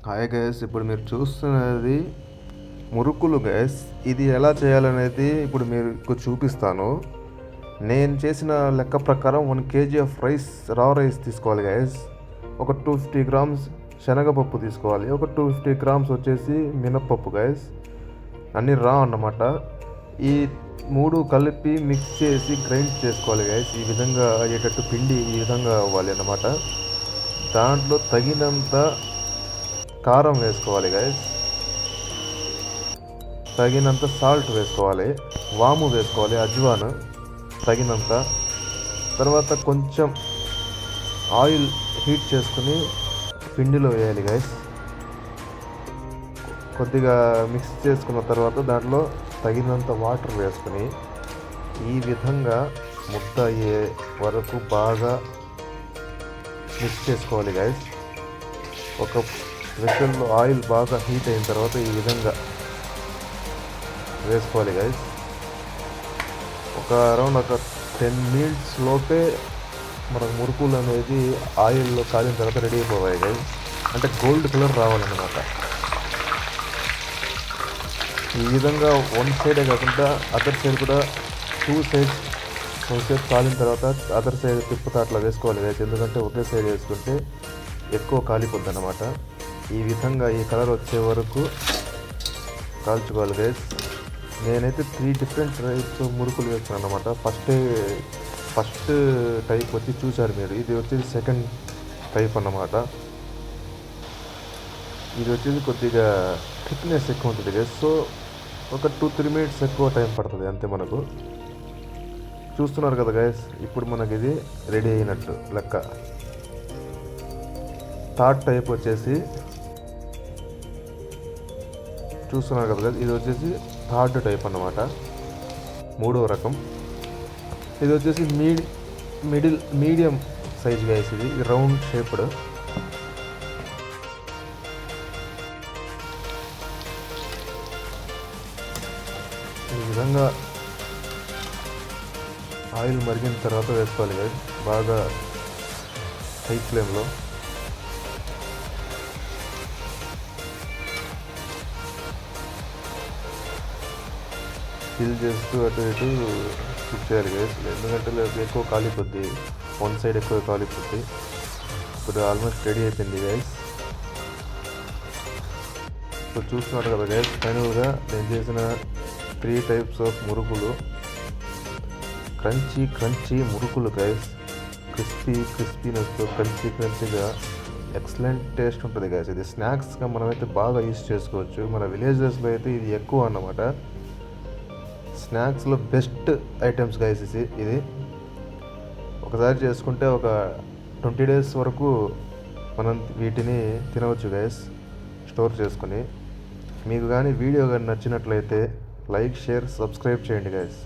Hi guys, ఇప్పుడు మీరు చూస్తున్నది మురుకులు గైస్. ఇది ఎలా చేయాలనేది ఇప్పుడు మీకు చూపిస్తాను. నేను చేసిన లెక్క ప్రకారం 1 kg ఆఫ్ రైస్, రైస్ తీసుకోవాలి గైస్. ఒక 250 గ్రామ్స్ శనగపప్పు తీసుకోవాలి. ఒక 250 గ్రామ్స్ వచ్చేసి మినప్పప్పు గైస్. అన్నీ అన్నమాట. ఈ 3 కలిపి మిక్స్ చేసి గ్రైండ్ చేసుకోవాలి గైస్. ఈ విధంగా అయ్యేటట్టు పిండి ఈ విధంగా అవ్వాలి అన్నమాట. దాంట్లో తగినంత కారం వేసుకోవాలి గైస్, తగినంత సాల్ట్ వేసుకోవాలి, వాము వేసుకోవాలి, అజ్వాన్ తగినంత. తర్వాత కొంచెం ఆయిల్ హీట్ చేసుకుని పిండిలో వేయాలి గైస్. కొద్దిగా మిక్స్ చేసుకున్న తర్వాత దాంట్లో తగినంత వాటర్ వేసుకుని ఈ విధంగా ముద్ద అయ్యే వరకు బాగా మిక్స్ చేసుకోవాలి గైస్. ఒక వెసల్లో ఆయిల్ బాగా హీట్ అయిన తర్వాత ఈ విధంగా వేసుకోవాలి గైస్. అరౌండ్ 10 మినిట్స్ లోపే మనకు మురుకులు అనేది ఆయిల్లో కాలిన తర్వాత రెడీ అయిపోవాలి గైస్. అంటే గోల్డ్ కలర్ రావాలన్నమాట. ఈ విధంగా వన్ సైడే కాకుండా అదర్ సైడ్ కూడా 2 sides కొంచెంసేపు కాలిన తర్వాత అదర్ సైడ్ తిప్పుతా అట్లా వేసుకోవాలి గైస్. ఎందుకంటే ఒకే సైడ్ వేసుకుంటే ఎక్కువ కాలిపోద్ది అన్నమాట. ఈ విధంగా ఈ కలర్ వచ్చే వరకు కాల్చుకోవాలి గైస్. నేనైతే 3 డిఫరెంట్ టైప్స్ మురుకులు వేస్తున్నాను అన్నమాట. ఫస్ట్ టైప్ వచ్చి చూసారు మీరు. ఇది వచ్చేసి సెకండ్ టైప్ అన్నమాట. ఇది వచ్చేసి కొద్దిగా థిక్నెస్ ఎక్కువ ఉంటుంది గైస్. సో ఒక 2-3 మినిట్స్ ఎక్కువ టైం పడుతుంది అంతే. మనకు చూస్తున్నారు కదా గైస్, ఇప్పుడు మనకి ఇది రెడీ అయినట్టు లెక్క. థర్డ్ టైప్ వచ్చేసి చూస్తున్నారు కదా గైస్, ఇది వచ్చేసి థర్డ్ టైప్ అన్నమాట, 3వ రకం. ఇది వచ్చేసి మీడియం సైజ్ గైస్. ఇది రౌండ్ షేప్డ్. ఈ విధంగా ఆయిల్ మరిగిన తర్వాత వేసుకోవాలి గైస్, బాగా హై ఫ్లేమ్లో. ఫిల్ చేస్తూ అటు ఇటు కుక్ చేయాలి గైస్. ఎందుకంటే ఎక్కువ కాలిపోద్ది, వన్ సైడ్ ఎక్కువ కాలిపోద్ది. ఇప్పుడు ఆల్మోస్ట్ రెడీ అయిపోయింది గైస్. ఇప్పుడు చూస్తున్నారు కదా గైస్, ఫైనల్గా నేను చేసిన 3 types ఆఫ్ మురుకులు. క్రంచీ మురుకులు గైస్. క్రిస్పీనెస్తో క్రంచీగా ఎక్సలెంట్ టేస్ట్ ఉంటుంది గైస్. ఇది స్నాక్స్గా మనమైతే బాగా యూస్ చేసుకోవచ్చు. మన విలేజెస్లో అయితే ఇది ఎక్కువ అన్నమాట. స్నాక్స్లో బెస్ట్ ఐటమ్స్ గైస్ ఇది. ఒకసారి చేసుకుంటే ఒక 20 days వరకు మనం వీటిని తినవచ్చు గైస్, స్టోర్ చేసుకొని. మీకు కానీ వీడియో కానీ నచ్చినట్లయితే లైక్, షేర్, సబ్స్క్రైబ్ చేయండి గైస్.